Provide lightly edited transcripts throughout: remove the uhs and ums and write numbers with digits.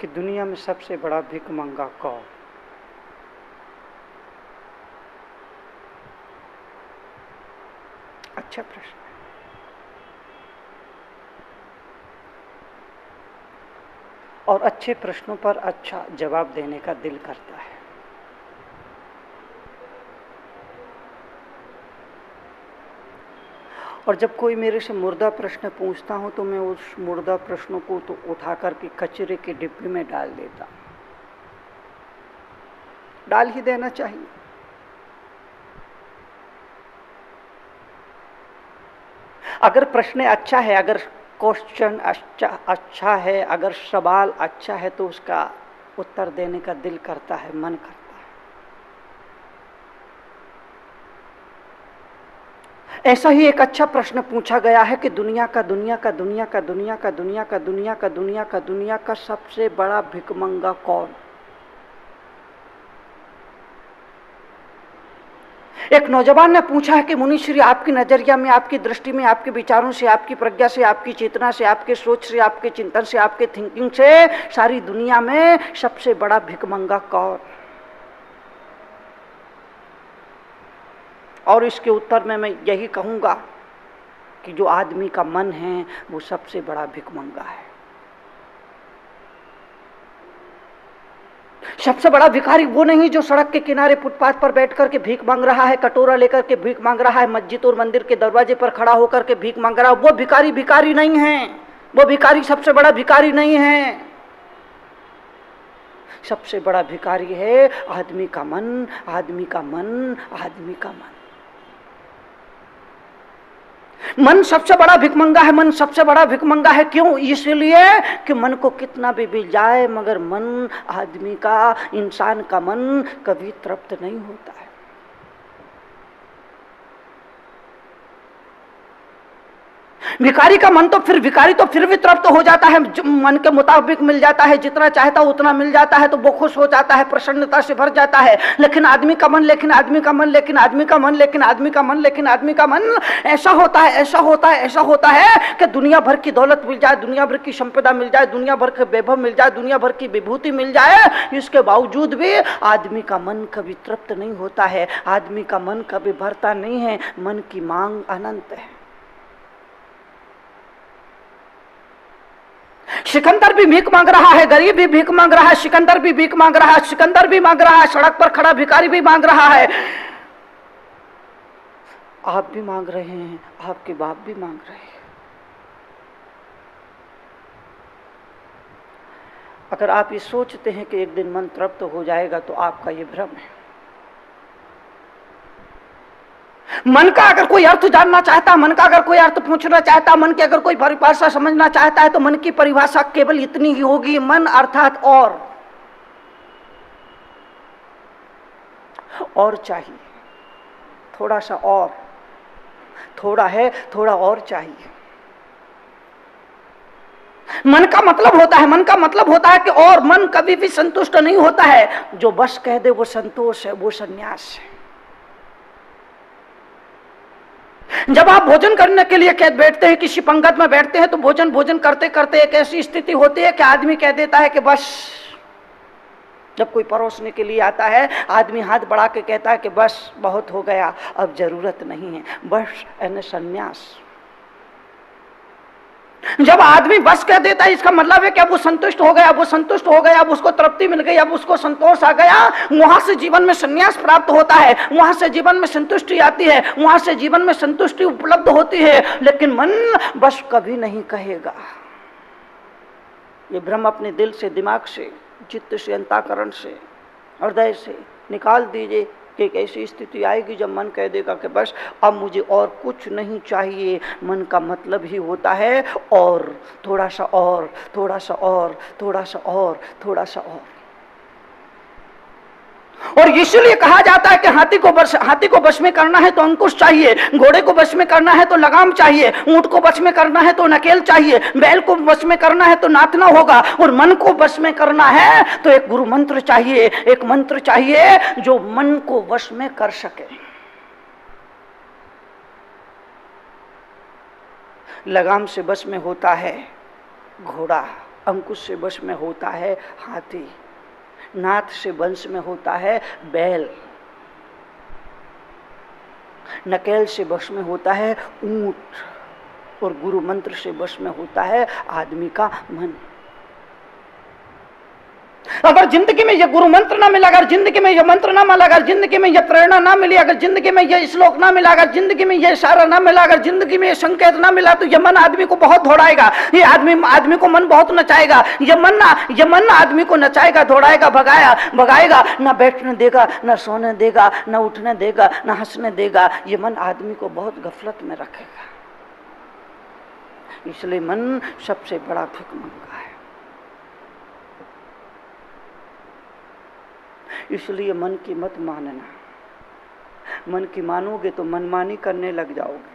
कि दुनिया में सबसे बड़ा भिखमंगा कौन? अच्छा प्रश्न है। और अच्छे प्रश्नों पर अच्छा जवाब देने का दिल करता है। और जब कोई मेरे से मुर्दा प्रश्न पूछता हूं तो मैं उस मुर्दा प्रश्नों को तो उठा करके कचरे के डिब्बे में डाल देता हूं। डाल ही देना चाहिए। अगर प्रश्न अच्छा है, अगर क्वेश्चन अच्छा है, अगर सवाल अच्छा है तो उसका उत्तर देने का दिल करता है, मन करता है। ऐसा ही एक अच्छा प्रश्न पूछा गया है कि दुनिया का सबसे बड़ा भिखमंगा कौन? एक नौजवान ने पूछा है कि मुनीश्री, आपकी नजरिया में, आपकी दृष्टि में, आपके विचारों से, आपकी प्रज्ञा से, आपकी चेतना से, आपके सोच से, आपके चिंतन से, आपके थिंकिंग से सारी दुनिया में सबसे बड़ा भिखमंगा कौन? और इसके उत्तर में मैं यही कहूंगा कि जो आदमी का मन है वो सबसे बड़ा भिखमंगा है। सबसे बड़ा भिखारी वो नहीं जो सड़क के किनारे फुटपाथ पर बैठ करके भीख मांग रहा है, कटोरा लेकर के भीख मांग रहा है, मस्जिद और मंदिर के दरवाजे पर खड़ा होकर के भीख मांग रहा है। वो भिखारी नहीं है। वो भिखारी सबसे बड़ा भिखारी नहीं है। सबसे बड़ा भिखारी है आदमी का मन, आदमी का मन, आदमी का मन। मन सबसे बड़ा भिखमंगा है। मन सबसे बड़ा भिखमंगा है क्यों? इसलिए कि मन को कितना भी मिल जाए मगर मन, आदमी का, इंसान का मन कभी तृप्त नहीं होता है। भिखारी का मन तो फिर भी तृप्त हो जाता है, मन के मुताबिक मिल जाता है, जितना चाहता उतना मिल जाता है तो वो खुश हो जाता है, प्रसन्नता से भर जाता है। लेकिन आदमी का मन ऐसा होता है कि दुनिया भर की दौलत मिल जाए, दुनिया भर की संपदा मिल जाए, दुनिया भर के वैभव मिल जाए, दुनिया भर की विभूति मिल जाए, इसके बावजूद भी आदमी का मन कभी तृप्त नहीं होता है, आदमी का मन कभी भरता नहीं है। मन की मांग अनंत है। सिकंदर भी भीख मांग रहा है, गरीब भी भीख मांग रहा है, सिकंदर भी भीख मांग रहा है, सिकंदर भी मांग रहा है, सड़क पर खड़ा भिखारी भी मांग रहा है। आप भी मांग रहे हैं, आपके बाप भी मांग रहे हैं। अगर आप ये सोचते हैं कि एक दिन मन तृप्त हो जाएगा तो आपका ये भ्रम है। मन का अगर कोई अर्थ जानना चाहता, मन का अगर कोई अर्थ पूछना चाहता, मन की अगर कोई परिभाषा समझना चाहता है तो मन की परिभाषा केवल इतनी ही होगी, मन अर्थात और चाहिए, थोड़ा सा और, थोड़ा है, थोड़ा और चाहिए। मन का मतलब होता है कि और मन कभी भी संतुष्ट नहीं होता है। जो बस कह दे वो संतोष है, वो संन्यास है। जब आप भोजन करने के लिए बैठते हैं, किसी पंगत में बैठते हैं तो भोजन करते करते एक ऐसी स्थिति होती है कि आदमी कह देता है कि बस। जब कोई परोसने के लिए आता है आदमी हाथ बढ़ा के कहता है कि बस, बहुत हो गया, अब जरूरत नहीं है, बस यानी संन्यास। जब आदमी बस कह देता है इसका मतलब है कि अब वो संतुष्ट हो गया, अब उसको तृप्ति मिल गई, अब उसको संतोष आ गया। वहां से जीवन में संन्यास प्राप्त होता है, वहां से जीवन में संतुष्टि आती है, वहां से जीवन में संतुष्टि उपलब्ध होती है। लेकिन मन बस कभी नहीं कहेगा। ये भ्रम अपने दिल से, दिमाग से, चित्त से, अंतःकरण से, हृदय से निकाल दीजिए कि एक ऐसी स्थिति आएगी जब मन कह देगा कि बस अब मुझे और कुछ नहीं चाहिए। मन का मतलब ही होता है और, थोड़ा सा और, थोड़ा सा और, थोड़ा सा और, थोड़ा सा और इसलिए कहा जाता है कि हाथी को वश में करना है तो अंकुश चाहिए, घोड़े को वश में करना है तो लगाम चाहिए, ऊंट को वश में करना है तो नकेल चाहिए, बैल को वश में करना है तो नाथना होगा, और मन को वश में करना है तो एक गुरु मंत्र चाहिए, एक मंत्र चाहिए जो मन को वश में कर सके। लगाम से वश में होता है घोड़ा, अंकुश से वश में होता है हाथी, नाथ से वंश में होता है बैल, नकेल से वश में होता है ऊंट, और गुरु मंत्र से वश में होता है आदमी का मन। अगर जिंदगी में ये गुरु मंत्र ना मिला, अगर जिंदगी में ये मंत्र ना मिला, अगर जिंदगी में ये प्रेरणा ना मिली, अगर जिंदगी में ये श्लोक ना मिला, अगर जिंदगी में ये इशारा ना मिला, अगर जिंदगी में ये संकेत ना मिला, तो ये मन आदमी को बहुत दौड़ाएगा, ये आदमी को मन बहुत नचाएगा, ये मन आदमी को नचाएगा, दौड़ाएगा, भगाएगा, ना बैठने देगा, ना सोने देगा, ना उठने देगा, ना हंसने देगा। ये मन आदमी को बहुत गफलत में रखेगा। इसलिए मन सबसे बड़ा भिखमंगा है। इसलिए मन की मत मानना, मन की मानोगे तो मनमानी करने लग जाओगे।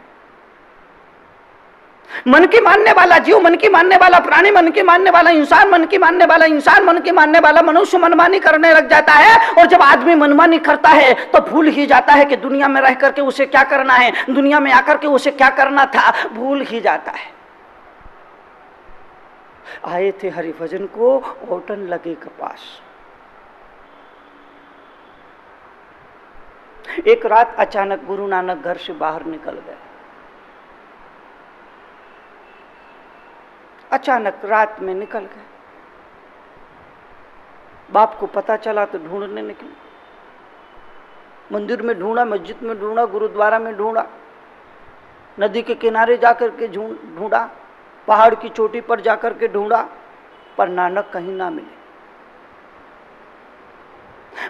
मन की मानने वाला जीव, मन की मानने वाला प्राणी, मन की मानने वाला इंसान, मन की मानने वाला इंसान, मन की मानने वाला मनुष्य मनमानी करने लग जाता है। और जब आदमी मनमानी करता है तो भूल ही जाता है कि दुनिया में रह करके उसे क्या करना है, दुनिया में आकर के उसे क्या करना था, भूल ही जाता है। आए थे हरिभजन को, होटल लगे कपास। एक रात अचानक गुरु नानक घर से बाहर निकल गए। अचानक रात में निकल गए। बाप को पता चला तो ढूंढने निकले। मंदिर में ढूंढा, मस्जिद में ढूंढा, गुरुद्वारा में ढूंढा, नदी के किनारे जाकर के ढूंढा, पहाड़ की चोटी पर जाकर के ढूंढा, पर नानक कहीं ना मिले।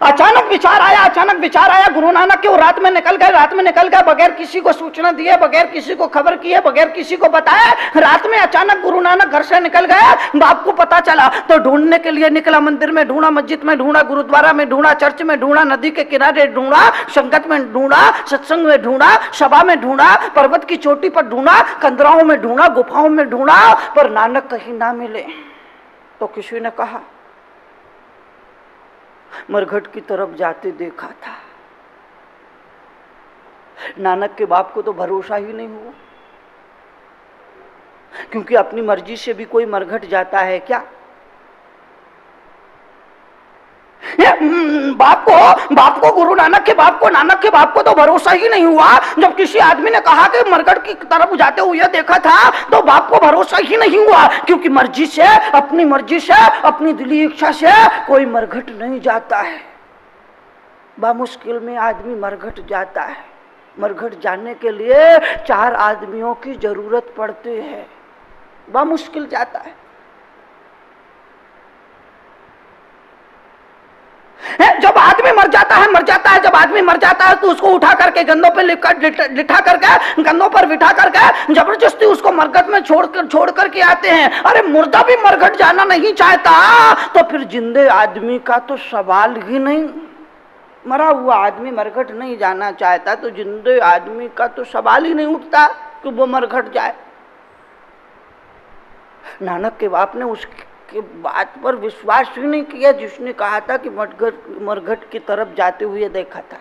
अचानक विचार आया गुरु नानक के, वो रात में निकल गए बगैर किसी को सूचना दिए, बगैर किसी को खबर किए, बगैर किसी को बताए। रात में अचानक गुरु नानक घर से निकल गए। बाप को पता चला तो ढूंढने के लिए निकला। मंदिर में ढूंढा, मस्जिद में ढूंढा, गुरुद्वारा में ढूंढा, चर्च में ढूंढा, नदी के किनारे ढूंढा, संगत में ढूंढा, सत्संग में ढूंढा, सभा में ढूंढा, पर्वत की चोटी पर ढूंढा, कंदराओं में ढूंढा, गुफाओं में ढूंढा, पर नानक कहीं ना मिले। तो किसी ने कहा मरघट की तरफ जाते देखा था। नानक के बाप को तो भरोसा ही नहीं हुआ, क्योंकि अपनी मर्जी से भी कोई मरघट जाता है क्या? बाप को गुरु नानक के बाप को तो भरोसा ही नहीं हुआ। जब किसी आदमी ने कहा कि मरघट की तरफ जाते हुए देखा था, तो बाप को भरोसा ही नहीं हुआ, क्योंकि अपनी मर्जी से, अपनी दिली इच्छा से कोई मरघट नहीं जाता है। बामुश्किल में आदमी मरघट जाता है। मरघट जाने के लिए 4 आदमियों की जरूरत पड़ती है। बामुश्किल जाता है। जब आदमी मर जाता है तो उसको उठा करके गंदों पे लिटा करके, गंदों पर बिठा करके जबरदस्ती उसको मरघट में छोड़ करके आते हैं। अरे मुर्दा भी मरघट जाना नहीं चाहता तो फिर जिंदे आदमी का तो सवाल ही नहीं। मरा हुआ आदमी मरघट नहीं जाना चाहता तो जिंदे आदमी का तो सवाल ही नहीं उठता कि वो मरघट जाए। नानक के बाप ने उसके बात पर विश्वास ही नहीं किया जिसने कहा था कि मरघट की तरफ जाते हुए देखा था।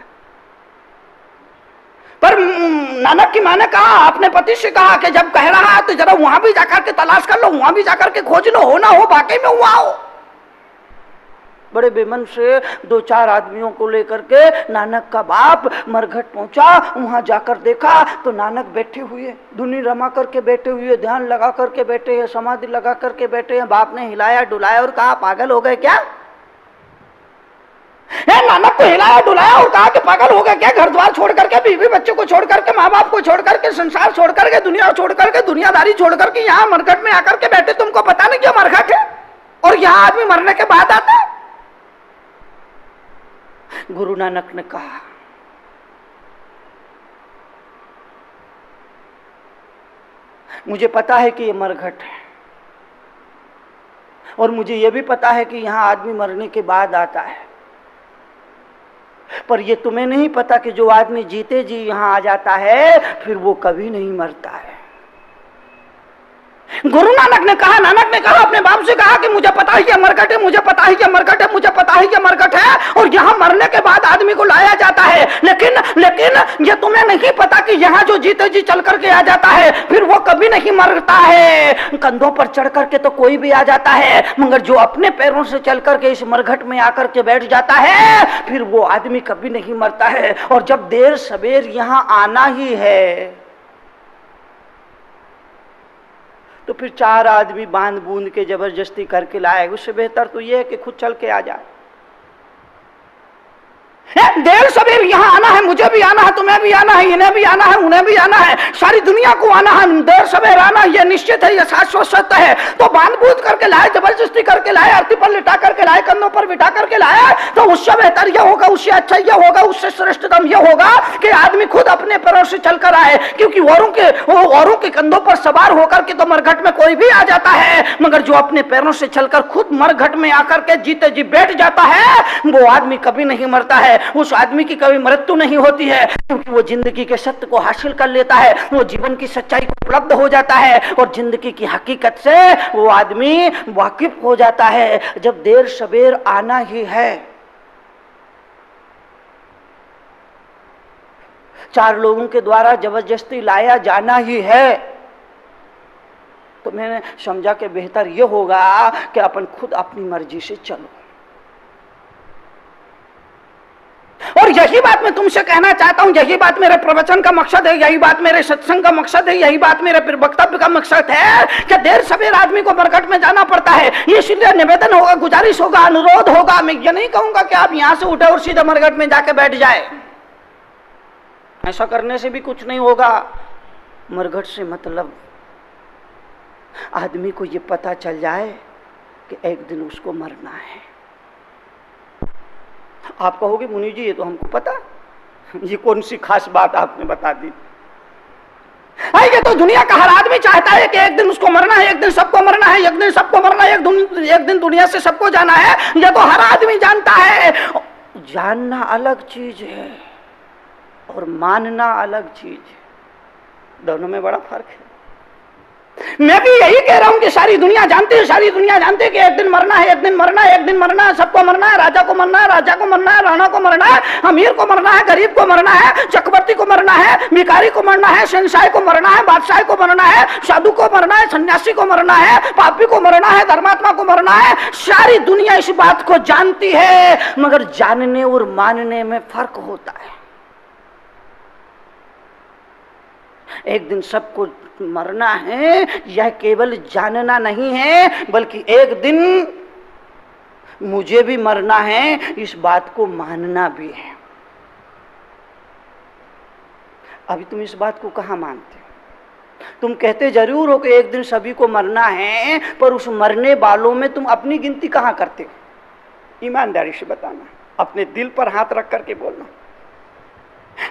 पर नानक की मां ने कहा, अपने पति से कहा कि जब कह रहा है तो जरा वहां भी जाकर के तलाश कर लो, वहां भी जाकर के खोज लो, हो ना हो वाकई में हुआ हो। बड़े बेमन से 2-4 आदमियों को लेकर के नानक का बाप मरघट पहुंचा। वहां जाकर देखा तो नानक बैठे हुए, धुनी रमा करके बैठे हुए, ध्यान लगा करके बैठे हैं, समाधि लगा करके बैठे हैं। बाप ने हिलाया डुलाया और कहा, पागल हो गए क्या? नानक को हिलाया डुलाया और कहा कि पागल हो गए क्या? घर द्वार छोड़ करके, बीवी बच्चों को छोड़ करके, माँ बाप को छोड़ करके, संसार छोड़ करके, दुनिया छोड़ करके, दुनियादारी छोड़ करके यहाँ मरघट में आकर के बैठे, तुमको पता नहीं क्या मरघट है? और यहाँ आदमी मरने के बाद आता है। गुरु नानक ने कहा, मुझे पता है कि ये मरघट है और मुझे यह भी पता है कि यहां आदमी मरने के बाद आता है, पर यह तुम्हें नहीं पता कि जो आदमी जीते जी यहां आ जाता है फिर वो कभी नहीं मरता है। गुरु नानक ने कहा अपने बाप से कहा कि मुझे पता है कि मरकट है, मुझे पता है कि मरकट है, मुझे पता है कि मरकट है, और यहाँ मरने के बाद आदमी को लाया जाता है, लेकिन ये तुम्हें नहीं पता कि यहाँ जो जीते जी चल करके आ जाता है फिर वो कभी नहीं मरता है। कंधों पर चढ़ करके तो कोई भी आ जाता है, मगर जो अपने पैरों से चल करके इस मरघट में आकर के बैठ जाता है फिर वो आदमी कभी नहीं मरता है। और जब देर सवेर यहाँ आना ही है तो फिर 4 आदमी बांध बूंद के जबरदस्ती करके लाए, उससे बेहतर तो यह है कि खुद चल के आ जाए। देर सवेर यहाँ आना है, मुझे भी आना है, तुम्हें भी आना है, इन्हें भी आना है, उन्हें भी आना है, सारी दुनिया को आना है, देर सवेर आना यह निश्चित है, यह शाश्वत सत्य है। तो बांध बूंद करके लाए, जबरदस्ती करके लाए, आरती पर लिटा करके लाए, कंधों पर बिठा करके लाए, तो उससे बेहतर यह होगा, उससे अच्छा यह होगा, उससे श्रेष्ठतम यह होगा कि आदमी खुद अपने पैरों से चलकर आए। क्योंकि औरों के कंधों पर सवार होकर के तो मरघट में कोई भी आ जाता है, मगर जो अपने पैरों से चलकर खुद मरघट में आकर के जीते जी बैठ जाता है वो आदमी कभी नहीं मरता है, उस आदमी की कभी मृत्यु नहीं होती है, क्योंकि वो जिंदगी के सत्य को हासिल कर लेता है, वो जीवन की सच्चाई को उपलब्ध हो जाता है और जिंदगी की हकीकत से वो आदमी वाकिफ हो जाता है। जब देर सवेर आना ही है, 4 लोगों के द्वारा जबरदस्ती लाया जाना ही है, तो मैंने समझा कि बेहतर यह होगा कि अपन खुद अपनी मर्जी से चलो। और यही बात मैं तुमसे कहना चाहता हूं, यही बात मेरे प्रवचन का मकसद है, यही बात मेरे सत्संग का मकसद है, यही बात मेरे वक्तव्य का मकसद है कि देर सवेर आदमी को मरघट में जाना पड़ता है। इसलिए निवेदन होगा, गुजारिश होगा, अनुरोध होगा, मैं ये नहीं कहूंगा कि आप यहां से उठे और सीधे मरघट में जाके बैठ जाए, ऐसा करने से भी कुछ नहीं होगा। मरघट से मतलब आदमी को ये पता चल जाए कि एक दिन उसको मरना है। आप कहोगे मुनि जी ये तो हमको पता, ये कौन सी खास बात आपने बता दी। ये तो दुनिया का हर आदमी चाहता है कि एक दिन उसको मरना है, एक दिन सबको मरना है, एक दिन सबको मरना है, एक दिन दुनिया से सबको जाना है, ये तो हर आदमी जानता है। जानना अलग चीज है और मानना अलग चीज है, दोनों में बड़ा फर्क है। मैं भी यही कह रहा हूं कि सारी दुनिया जानती है, सारी दुनिया जानती है कि एक दिन मरना है, एक दिन मरना है, एक दिन मरना है, सबको मरना है, राजा को मरना है, राजा को मरना है, राणा को मरना है, अमीर को मरना है, गरीब को मरना है, चक्रवर्ती को मरना है, भिखारी को मरना है, शहंशाह को मरना है, बादशाह को मरना है, साधु को मरना है, सन्यासी को मरना है, पापी को मरना है, धर्मात्मा को मरना है। सारी दुनिया इस बात को जानती है, मगर जानने और मानने में फर्क होता है। एक दिन सबको मरना है यह केवल जानना नहीं है, बल्कि एक दिन मुझे भी मरना है इस बात को मानना भी है। अभी तुम इस बात को कहाँ मानते हो? तुम कहते जरूर हो कि एक दिन सभी को मरना है, पर उस मरने वालों में तुम अपनी गिनती कहाँ करते हो? ईमानदारी से बताना, अपने दिल पर हाथ रख करके बोलना।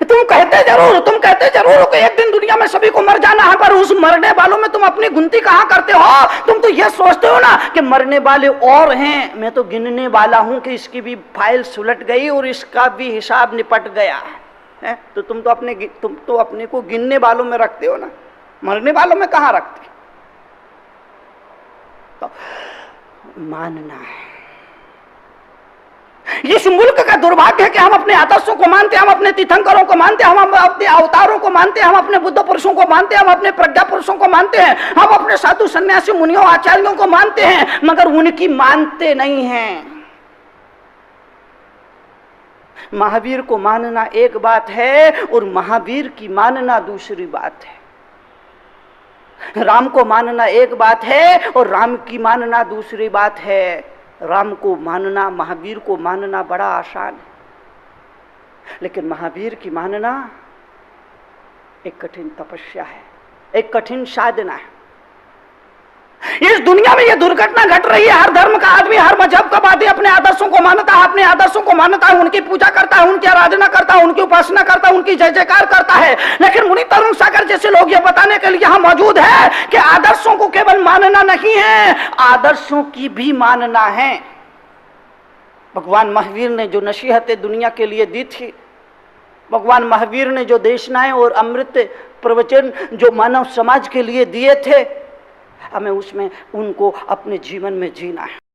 तुम कहते जरूर हो कि एक दिन दुनिया में सभी को मर जाना है, पर उस मरने वालों में तुम अपनी गिनती कहाँ करते हो? तुम तो यह सोचते हो ना कि मरने वाले और हैं, मैं तो गिनने वाला हूं कि इसकी भी फाइल सुलट गई और इसका भी हिसाब निपट गया है। तो तुम तो अपने को गिनने वालों में रखते हो ना, मरने वालों में कहाँ रखते? तो मानना है। इस मुल्क का दुर्भाग्य है कि हम अपने आदर्शों को मानते हैं, हम अपने तीर्थंकरों को मानते हैं, हम अपने अवतारों को मानते हैं, हम अपने बुद्ध पुरुषों को मानते हैं, हम अपने प्रज्ञा पुरुषों को मानते हैं, हम अपने साधु सन्यासी मुनियों आचार्यों को मानते हैं, मगर उनकी मानते नहीं हैं। महावीर को मानना एक बात है और महावीर की मानना दूसरी बात है। राम को मानना एक बात है और राम की मानना दूसरी बात है। राम को मानना, महावीर को मानना बड़ा आसान है, लेकिन महावीर की मानना एक कठिन तपस्या है, एक कठिन साधना है। इस दुनिया में यह दुर्घटना घट रही है, हर धर्म का आदमी, हर मजहब का आदमी अपने आदर्शों को मानता है, अपने आदर्शों को मानता है, उनकी पूजा करता है, उनकी आराधना करता है, उनकी उपासना करता है, उनकी जय जयकार करता है। लेकिन मुनि तरुण सागर जैसे लोग ये बताने के लिए यहाँ मौजूद है कि आदर्शों को केवल मानना नहीं है, आदर्शों की भी मानना है। भगवान महावीर ने जो नसीहतें दुनिया के लिए दी थी, भगवान महावीर ने जो देशनाएं और अमृत प्रवचन जो मानव समाज के लिए दिए थे, हमें उसमें उनको अपने जीवन में जीना है।